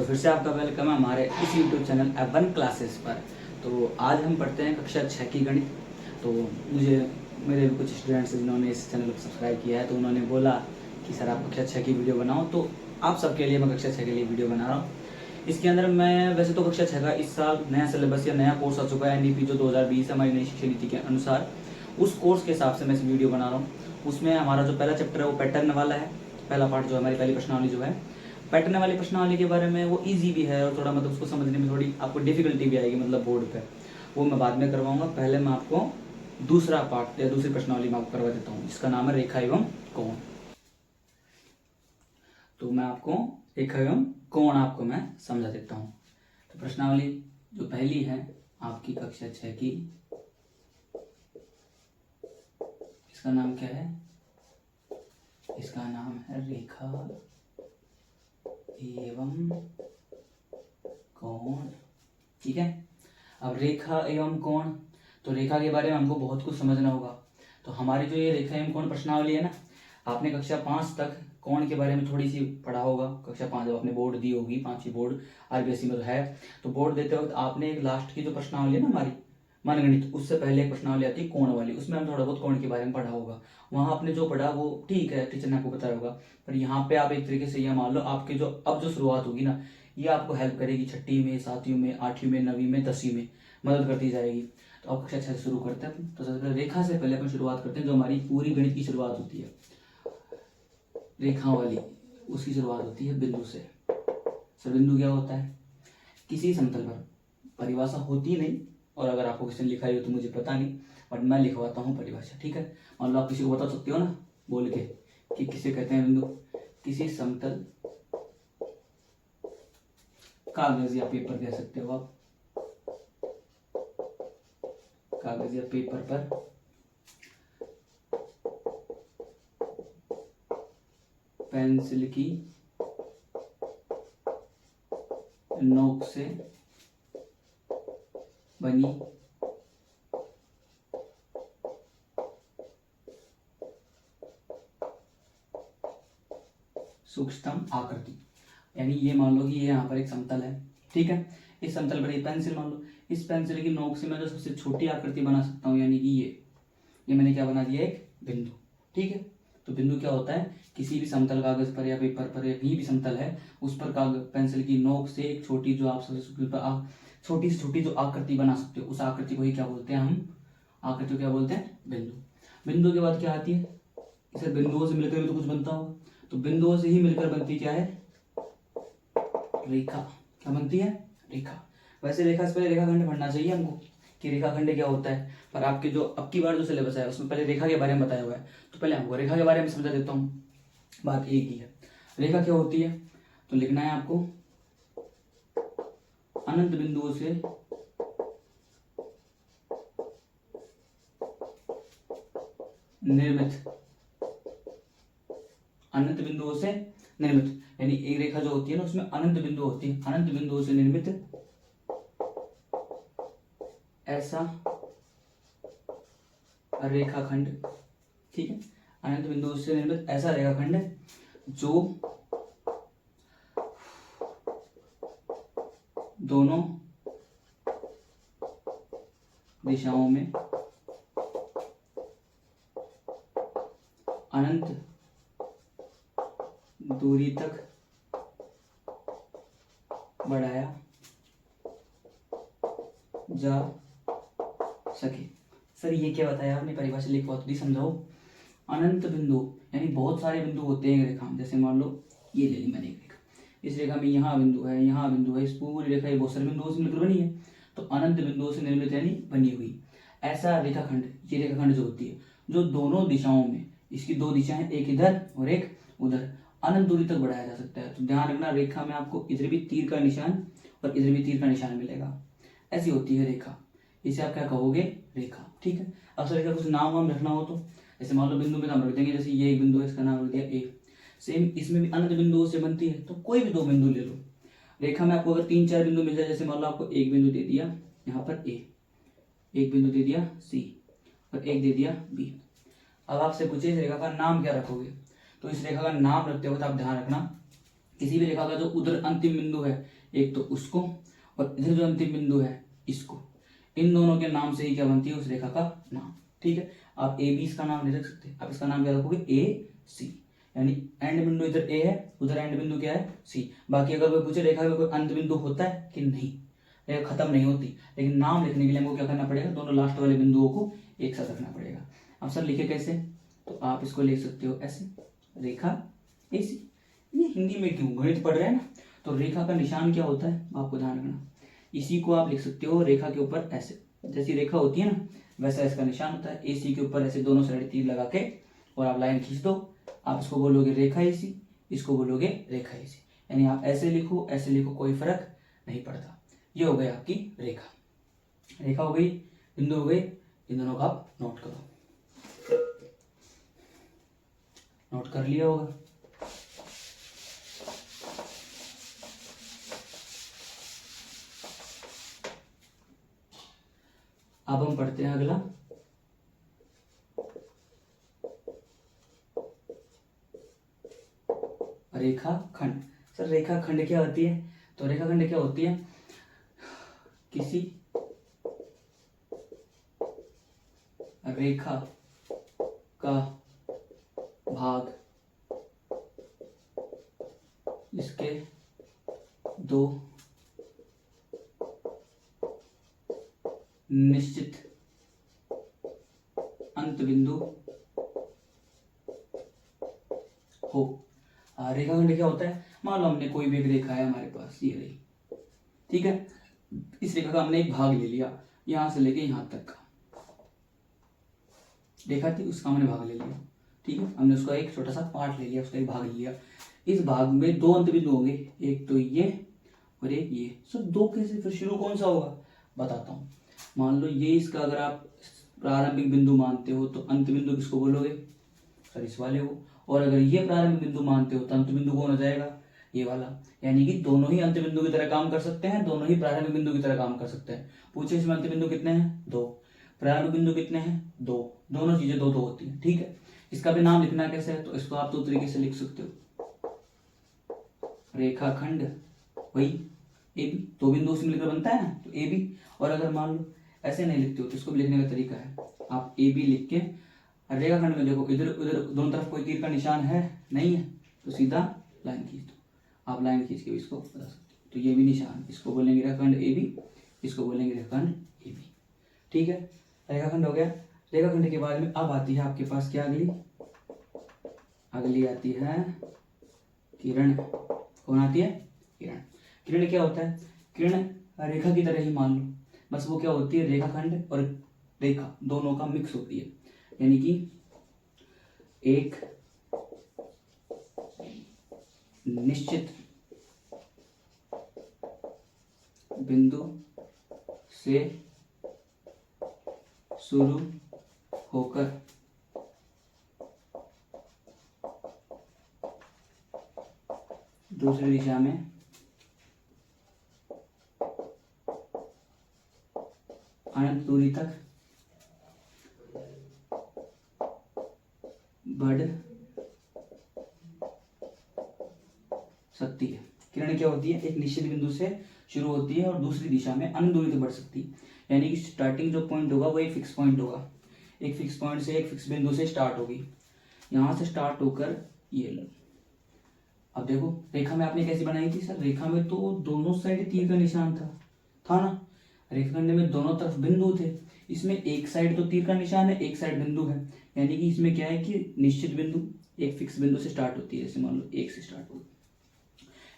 फिर से आपका वेलकम है हमारे इस यूट्यूब चैनल F1 क्लासेस पर। तो आज हम पढ़ते हैं कक्षा 6 की गणित। तो मेरे भी कुछ स्टूडेंट्स जिन्होंने इस चैनल को सब्सक्राइब किया है तो उन्होंने बोला कि सर आप कक्षा 6 की वीडियो बनाओ, तो आप सबके लिए मैं कक्षा 6 के लिए वीडियो बना रहा हूँ। इसके अंदर मैं वैसे तो कक्षा 6 का इस साल नया सिलेबस या नया कोर्स आ चुका है, NEP जो 2020 हमारी नई शिक्षा नीति के अनुसार, उस कोर्स के हिसाब से मैं इस वीडियो बना रहा हूँ। उसमें हमारा जो पहला चैप्टर है वो पैटर्न वाला है। पहला पार्ट जो है हमारी पहली प्रश्नावली जो है, पैटर्न वाली प्रश्नावली के बारे में, वो इजी भी है और थोड़ा मतलब उसको समझने में थोड़ी आपको डिफिकल्टी भी आएगी, मतलब बोर्ड पे, वो मैं बाद में करवाऊंगा। पहले मैं आपको दूसरा पार्ट या दूसरी प्रश्नावली मैं आपको करवा देता हूँ, जिसका नाम है रेखा एवं कोण। तो मैं आपको रेखा एवं कोण आपको मैं समझा देता हूँ। तो प्रश्नावली जो पहली है आपकी कक्षा 6 की, इसका नाम क्या है? इसका नाम है रेखा एवं कोण। ठीक है। अब रेखा एवं कोण, तो रेखा के बारे में हमको बहुत कुछ समझना होगा। तो हमारी जो ये रेखा एवं कोण प्रश्नावली है ना, आपने कक्षा 5 तक कोण के बारे में थोड़ी सी पढ़ा होगा। कक्षा 5 जब आपने बोर्ड दी होगी, 5वीं बोर्ड RBSE में तो है, तो बोर्ड देते वक्त आपने एक लास्ट की जो प्रश्नावली है ना हमारी मनगणित, उससे पहले एक प्रश्नावली आती है कोण वाली, उसमें हम थोड़ा बहुत कोण के बारे में पढ़ा होगा। वहां आपने जो पढ़ा वो ठीक है, टीचर ने आपको बताया होगा, पर यहाँ पे आप एक तरीके से ये मान लो आपके जो अब जो शुरुआत होगी ना, ये आपको हेल्प करेगी 6ठी में, 7वीं में, 8वीं में, 9वीं में, 10वीं में मदद करती जाएगी। तो अब कक्षा 6 से शुरू करते हैं। तो सबसे पहले रेखा से पहले अपन शुरुआत करते हैं। जो हमारी पूरी गणित की शुरुआत होती है रेखा वाली, उसकी शुरुआत होती है बिंदु से। सर बिंदु क्या होता है? किसी समतल पर, परिभाषा होती नहीं, और अगर आपको क्वेश्चन लिखा हो तो मुझे पता नहीं, बट मैं लिखवाता हूँ परिभाषा। ठीक है, मान लो आप किसी को बता सकते हो ना बोल के कि किसे कहते हैं बिंदु? किसी समतल, कागज या पेपर कह सकते हो आप, कागज या पेपर पर पेंसिल की नोक से बनी सूक्ष्मतम आकृति। यानी ये मान लो कि ये यहाँ पर एक समतल है, ठीक है, इस समतल पर ये पेंसिल मान लो, इस पेंसिल की नोक से मैं जो सबसे छोटी आकृति बना सकता हूँ, यानी कि ये मैंने क्या बना दिया? एक बिंदु। ठीक है, तो बिंदु क्या होता है? किसी भी समतल कागज पर या पेपर पर, या कहीं भी समतल है, उस पर कागज पेंसिल की नोक से एक छोटी जो आप छोटी से छोटी जो आकृति बना सकते हो, उस आकृति को ही क्या बोलते हैं? हम आकृति को क्या बोलते हैं? बिंदु। बिंदु के बाद क्या आती है? इसे बिंदुओं से मिलकर भी तो कुछ बनता होगा, तो बिंदुओं से ही मिलकर बनती क्या है? रेखा। क्या बनती है? रेखा। वैसे रेखा से पहले रेखाखंड पढ़ना चाहिए हमको कि रेखाखंड क्या होता है, पर आपके जो अब की बार जो सिलेबस है उसमें पहले रेखा के बारे में बताया हुआ है, तो पहले हमको रेखा के बारे में समझा देता हूँ। बात एक ही है, रेखा क्या होती है? तो लिखना है आपको अनंत बिंदुओं से निर्मित, अनंत बिंदुओं से निर्मित, यानी एक रेखा जो होती है ना उसमें अनंत बिंदु होती है, अनंत बिंदुओं से निर्मित ऐसा रेखाखंड। ठीक है, अनंत बिंदुओं से निर्मित ऐसा रेखाखंड जो दोनों दिशाओं में अनंत दूरी तक बढ़ाया जा सके। सर ये क्या बताया आपने? परिभाषा लिखवा तो दी, समझाओ। अनंत बिंदु यानी बहुत सारे बिंदु होते हैं रेखा में। जैसे मान लो ये ले ली मैंने एक रेखा, इस रेखा में यहाँ बिंदु है, यहाँ बिंदु है, इस पूरी रेखा ये बहुत सारे बिंदुओं से मिलकर बनी है, तो अनंत बिंदुओं से निर्मित यानी बनी हुई ऐसा रेखाखंड, ये रेखाखंड जो होती है जो दोनों दिशाओं में, इसकी दो दिशाएं, एक इधर और एक उधर, अनंत दूरी तक बढ़ाया जा सकता है। तो ध्यान रखना, रेखा में आपको इधर भी तीर का निशान और इधर भी तीर का निशान मिलेगा, ऐसी होती है रेखा। इसे आप क्या कहोगे? रेखा। ठीक है, अब सर कुछ नाम वाम रखना हो तो जैसे मान लो बिंदु में नाम रख देंगे, जैसे ये एक बिंदु है, इसका नाम रख दिया ए। सेम इसमें भी अनंत बिंदुओं से बनती है, तो कोई भी दो बिंदु ले लो। रेखा में आपको अगर 3-4 बिंदु मिल जाए, जैसे मान लो आपको एक बिंदु दे दिया यहाँ पर ए, एक बिंदु दे दिया सी और एक दे दिया बी। अब आपसे पूछे इस रेखा का नाम क्या रखोगे? तो इस रेखा का नाम रखते वक्त आप ध्यान रखना किसी भी रेखा का जो उधर अंतिम बिंदु है एक तो उसको, और इधर जो अंतिम बिंदु है इसको, इन दोनों के नाम से ही क्या बनती है उस रेखा का नाम। ठीक है, आप ए बी इसका नाम नहीं रख सकते, आप इसका नाम क्या रखोगे ए सी, यानी एंड बिंदु इधर ए है, उधर एंड बिंदु क्या है सी। बाकी अगर कोई पूछे रेखा में कोई अंत बिंदु होता है कि नहीं, रेखा खत्म नहीं होती, लेकिन नाम लिखने के लिए हमको क्या करना पड़ेगा, दोनों लास्ट वाले बिंदुओं को एक साथ रखना पड़ेगा। अब सर लिखे कैसे, तो आप इसको लिख सकते हो ऐसे, रेखा ए सी। ये हिंदी में क्यों, गणित पढ़ रहे हैं ना, तो रेखा का निशान क्या होता है आपको ध्यान रखना, इसी को आप लिख सकते हो रेखा के ऊपर ऐसे, जैसी रेखा होती है ना वैसा इसका निशान होता है। एसी के ऊपर ऐसे दोनों साइड तीर लगा के और आप लाइन खींच दो, आप इसको बोलोगे रेखा एसी, इसको बोलोगे रेखा एसी, यानी आप ऐसे लिखो कोई फर्क नहीं पड़ता। ये हो गई आपकी रेखा, रेखा हो गई, बिंदु हो गई, इन दोनों का आप नोट करो, नोट कर लिया होगा। अब हम पढ़ते हैं अगला, रेखाखंड। सर रेखाखंड क्या होती है, तो रेखाखंड क्या होती है, किसी रेखा का भाग इसके दो निश्चित अंत बिंदु हो। रेखाखंड क्या होता है, मान लो हमने कोई भी एक रेखा है हमारे पास, ये रही, ठीक है, इस रेखा का हमने एक भाग ले लिया, यहां से लेके यहां तक का रेखा थी, उसका हमने भाग ले लिया, ठीक है, हमने उसका एक छोटा सा पार्ट ले लिया, उसका एक भाग ले लिया। इस भाग में दो अंत बिंदु होंगे, एक तो ये और एक ये। सर दो कैसे, फिर शुरू कौन सा होगा, बताता हूँ। मान लो ये इसका अगर आप प्रारंभिक बिंदु मानते हो तो अंत बिंदु किसको बोलोगे, सर इस वाले को, और अगर ये प्रारंभिक बिंदु मानते हो तो अंत बिंदु कौन हो जाएगा, ये वाला। यानी कि दोनों ही अंत बिंदु की तरह काम कर सकते हैं, दोनों ही प्रारंभिक बिंदु की तरह काम कर सकते हैं। पूछे इसमें अंत बिंदु कितने हैं, दो, प्रारंभिक बिंदु कितने हैं, दो, दोनों चीजें दो दो होती हैं, ठीक है। इसका भी नाम लिखना कैसे है, तो इसको आप दो तरीके से लिख सकते हो, रेखाखंड वही ए बी, दो बिंदु से मिलकर बनता है ना, तो ए बी। और अगर मान लो ऐसे नहीं लिखते हो तो इसको भी लिखने का तरीका है, आप ए बी लिख के रेखाखंड में देखो इधर उधर दोनों तरफ कोई तीर का निशान है नहीं है, तो सीधा लाइन खींच दो, आप लाइन खींच के भी इसको बता सकते हो। तो ये भी निशान, इसको बोलेंगे रेखाखंड ए बी, इसको बोलेंगे रेखाखंड ए बी, ठीक है। रेखाखंड हो गया। रेखाखंड के बाद में अब आती है आपके पास क्या, अगली आती है किरण। कौन आती है, किरण। किरण क्या होता है, किरण रेखा की तरह ही मान लो, बस वो क्या होती है, रेखाखंड और रेखा दोनों का मिक्स होती है, यानी कि एक निश्चित बिंदु से शुरू होकर दूसरी दिशा में अनंत दूरी तक बढ़ सकती है। किरण क्या होती है, एक निश्चित बिंदु से शुरू होती है और दूसरी दिशा में अनंत दूरी तक बढ़ सकती है, यानी कि स्टार्टिंग जो पॉइंट होगा वो एक फिक्स पॉइंट होगा, एक फिक्स पॉइंट से एक फिक्स बिंदु से स्टार्ट होगी, यहां से स्टार्ट होकर ये लो। अब देखो रेखा में आपने कैसी बनाई थी, सर रेखा में तो दोनों साइड तीर का निशान था ना, रेखाखंड में दोनों तरफ बिंदु थे, इसमें एक साइड तो तीर का निशान है, एक साइड बिंदु है, यानी कि इसमें क्या है कि निश्चित बिंदु एक फिक्स बिंदु से स्टार्ट होती है, जैसे मान लो एक से स्टार्ट होगी,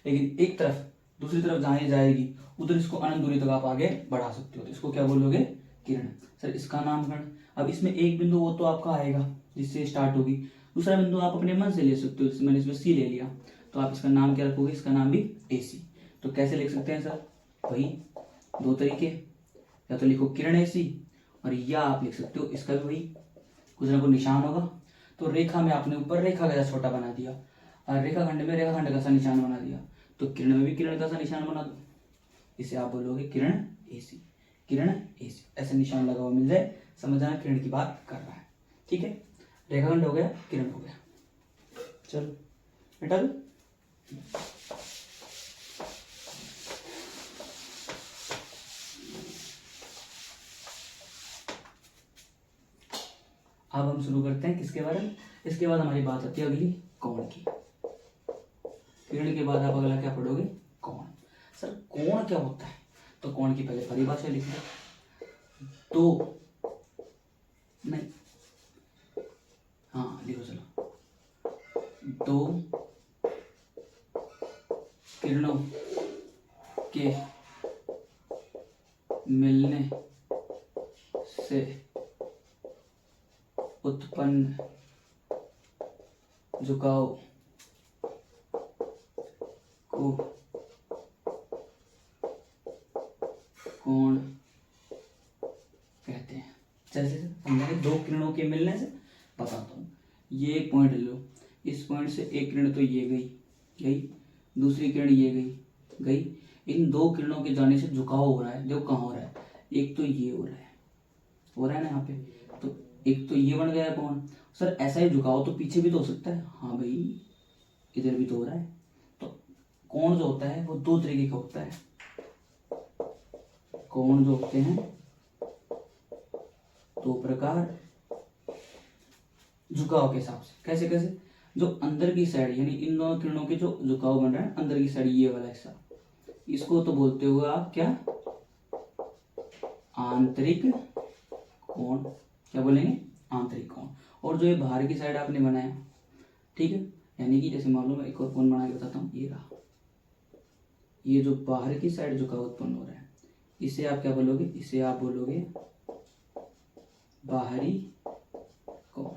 लेकिन एक तरफ दूसरी तरफ जहां जाएगी उधर इसको अनंत दूरी तक आप आगे बढ़ा सकते हो, तो इसको क्या बोलोगे, किरण। सर इसका नामकरण, अब इसमें एक बिंदु वो तो आपका आएगा जिससे स्टार्ट होगी, दूसरा बिंदु आप अपने मन से ले सकते हो, जैसे मैंने इसमें सी ले लिया, तो आप इसका नाम क्या रखोगे, इसका नाम भी ए सी। तो कैसे लिख सकते हैं सर, वही दो तरीके, या तो लिखो किरण ऐसी, और या आप लिख सकते हो इसका भी वही कुछ ना कुछ निशान होगा। तो रेखा में आपने ऊपर रेखा का छोटा बना दिया, और रेखाखंड में रेखाखंड का सा निशान बना दिया, तो किरण में भी किरण का सा निशान बना दो, इसे आप बोलोगे किरण ऐसी, किरण ऐसी, ऐसा निशान लगा हुआ मिल जाए, समझ आना किरण की बात कर रहा है, ठीक है। रेखाखंड हो गया, किरण हो गया, चलो बेटा अब हम शुरू करते हैं किसके बारे में, इसके बाद हमारी बात आती है अगली कोण की। किरण के बाद आप अगला क्या पढ़ोगे, कोण। सर कोण क्या होता है, तो कोण की पहले परिभाषा लिख लो। दो नहीं, हाँ लिखो चलो, दो किरणों के मिलने से उत्पन्न झुकाव को कोण कहते हैं। जैसे हमने दो किरणों के मिलने से, बताता हूँ, ये एक पॉइंट लो, इस पॉइंट से एक किरण तो ये गई, दूसरी किरण ये गई, इन दो किरणों के जाने से झुकाव हो रहा है। देखो कहाँ हो रहा है, एक तो ये हो रहा है ना यहाँ पे, तो एक तो ये बन गया कोण। सर ऐसा ही झुकाव तो पीछे भी तो हो सकता है, हाँ भाई इधर भी तो हो रहा है। तो कोण जो होता है वो दो तरीके का होता है। कोण जो होते हैं दो प्रकार, झुकाव के हिसाब से। कैसे कैसे, जो अंदर की साइड यानी इन दोनों किरणों के जो झुकाव बन रहा है अंदर की साइड, ये वाला हिस्सा, इसको तो बोलते हो आप क्या, आंतरिक कोण। क्या बोलेंगे, आंतरिक कोण। और जो ये बाहर की साइड आपने बनाया, ठीक है, यानी कि जैसे मान लो मैं एक और कोण बना के बताता हूँ, ये रहा, ये जो बाहर की साइड झुकाव उत्पन्न हो रहा है, इसे आप क्या बोलोगे, इसे आप बोलोगे बाहरी कोण,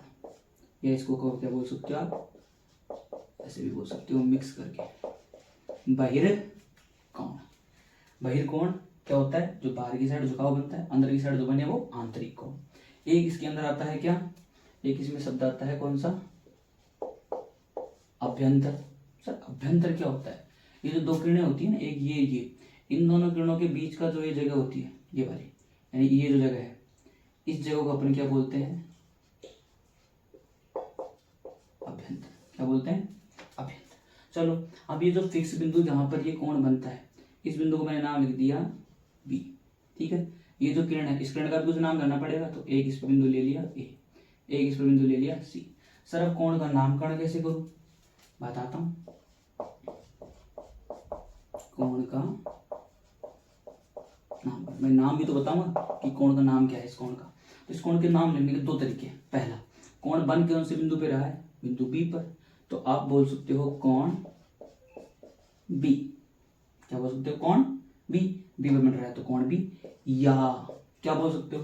या इसको क्या बोल सकते हो आप, ऐसे भी बोल सकते हो मिक्स करके, बहिर्कोण। बहिर्कोण क्या होता है, जो बाहर की साइड झुकाव बनता है, अंदर की साइड जो बने वो आंतरिक कोण। एक इसके अंदर आता है क्या, एक इसमें शब्द आता है कौन सा, अभ्यंतर। सर अभ्यंतर क्या होता है, ये जो दो किरणें होती है ना, एक ये इन दोनों किरणों के बीच का जो ये जगह होती है, ये वाली, यानी ये जो जगह है, इस जगह को अपन क्या बोलते हैं, अभ्यंतर। क्या बोलते हैं, अभ्यंतर। चलो अब ये जो फिक्स बिंदु जहां पर ये कोण बनता है, इस बिंदु को मैंने नाम लिख दिया बी, ठीक है। ये जो किरण है, इस किरण का भी कुछ नाम करना पड़ेगा, तो एक इस पर बिंदु ले लिया ए, एक इस पर बिंदु ले लिया सी। सर अब कोण का नामकरण कैसे करूं, बताता हूं। कोण का नामकरण, मैं नाम भी तो बताऊंगा कि कोण का नाम क्या है इस कोण का। तो इस कोण के नाम लेने के दो तरीके हैं। पहला, कोण बन कौन से बिंदु पे रहा है, बिंदु बी पर, तो आप बोल सकते हो कोण बी। क्या बोल सकते हो, कोण बी, बी पर बन रहा है तो कोण बी। या क्या बोल सकते हो,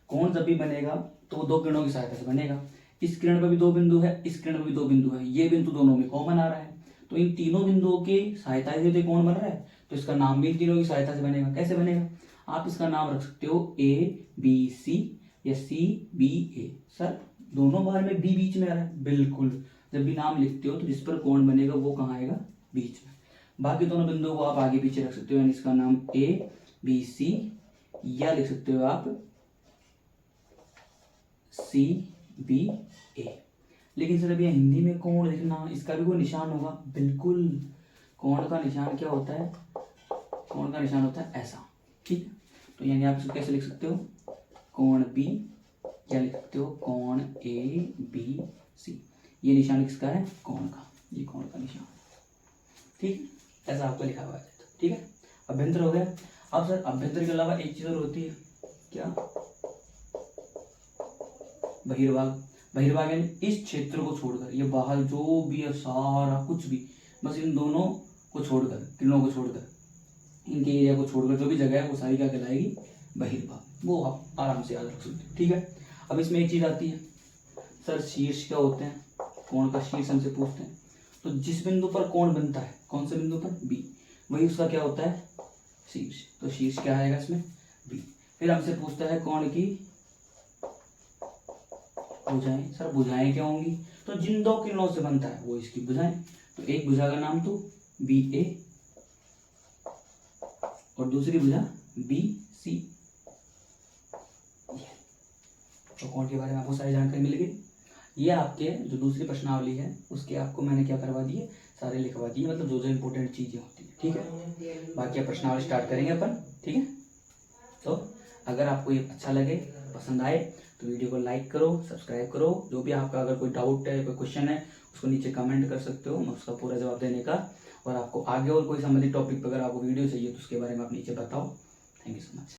कोण जब भी बनेगा तो वो दो किरणों की सहायता से बनेगा। इस किरण पर भी दो बिंदु है, इस किरण पर भी दो बिंदु है, ये बिंदु दोनों में कॉमन आ रहा है, तो इन तीनों बिंदुओं की सहायता से जो कोण बन रहा है, तो इसका नाम भी इन तीनों की सहायता से बनेगा। कैसे बनेगा, आप इसका नाम रख सकते हो ए बी सी या सी बी ए। सर दोनों बार में बी बीच में आ रहा है, बिल्कुल, जब भी नाम लिखते हो तो जिस पर कोण बनेगा वो कहाँ आएगा, बीच में। बाकी दोनों बिंदुओं को आप आगे पीछे रख सकते हो, यानी इसका नाम ए बी सी, या लिख सकते हो आप सी बी ए। लेकिन सर अभी हिंदी में कोण लिखना, इसका भी कोई निशान होगा, बिल्कुल। कोण का निशान क्या होता है, कोण का निशान होता है ऐसा, ठीक है। तो यानी आप इसको कैसे लिख सकते हो, कोण बी, या लिख सकते हो कोण ए बी सी। ये निशान किसका है, कोण का, ये कोण का निशान, ठीक, ऐसा आपको लिखा हुआ है, ठीक है। अभ्यंतर हो गया। अब सर अभ्यंतर के अलावा एक चीज और होती है, क्या, बहिर्भाग। बहिर्भाग यानी इस क्षेत्र को छोड़कर, ये बाहर जो भी है सारा कुछ भी, बस इन दोनों को छोड़कर, किरणों को छोड़कर, इनके एरिया को छोड़कर जो भी जगह है वो सारी क्या कहलाएगी, बहिर्भाग। वो आप आराम से याद रख सकते हो, ठीक है। अब इसमें एक चीज आती है, सर शीर्ष क्या होते हैं, कोण का शीर्ष हमसे पूछते हैं, तो जिस बिंदु पर कोण बनता है, कौन से बिंदु पर, बी, वही उसका क्या होता है, शीर्ष। तो शीर्ष क्या आएगा इसमें, बी। फिर हमसे पूछता है कोण की भुजाएं। सर भुजाएं क्या होंगी, तो जिन दो किरणों से बनता है वो इसकी भुजाएं। तो एक भुजा का नाम तो बी ए और दूसरी भुजा बी सी। तो कोण के बारे में आपको सारी जानकारी मिल गई। ये आपके जो दूसरी प्रश्नावली है उसके आपको मैंने क्या करवा दिए, सारे लिखवा दिए, मतलब जो जो इंपॉर्टेंट चीजें होती है, ठीक है। बाकी आप प्रश्नावली स्टार्ट करेंगे अपन, ठीक है। तो अगर आपको ये अच्छा लगे पसंद आए तो वीडियो को लाइक करो, सब्सक्राइब करो। जो भी आपका अगर कोई डाउट है, कोई क्वेश्चन है, उसको नीचे कमेंट कर सकते हो, मैं उसका पूरा जवाब देने का। और आपको आगे और कोई संबंधित टॉपिक पर अगर आपको वीडियो चाहिए तो उसके बारे में आप नीचे बताओ। Thank you so much.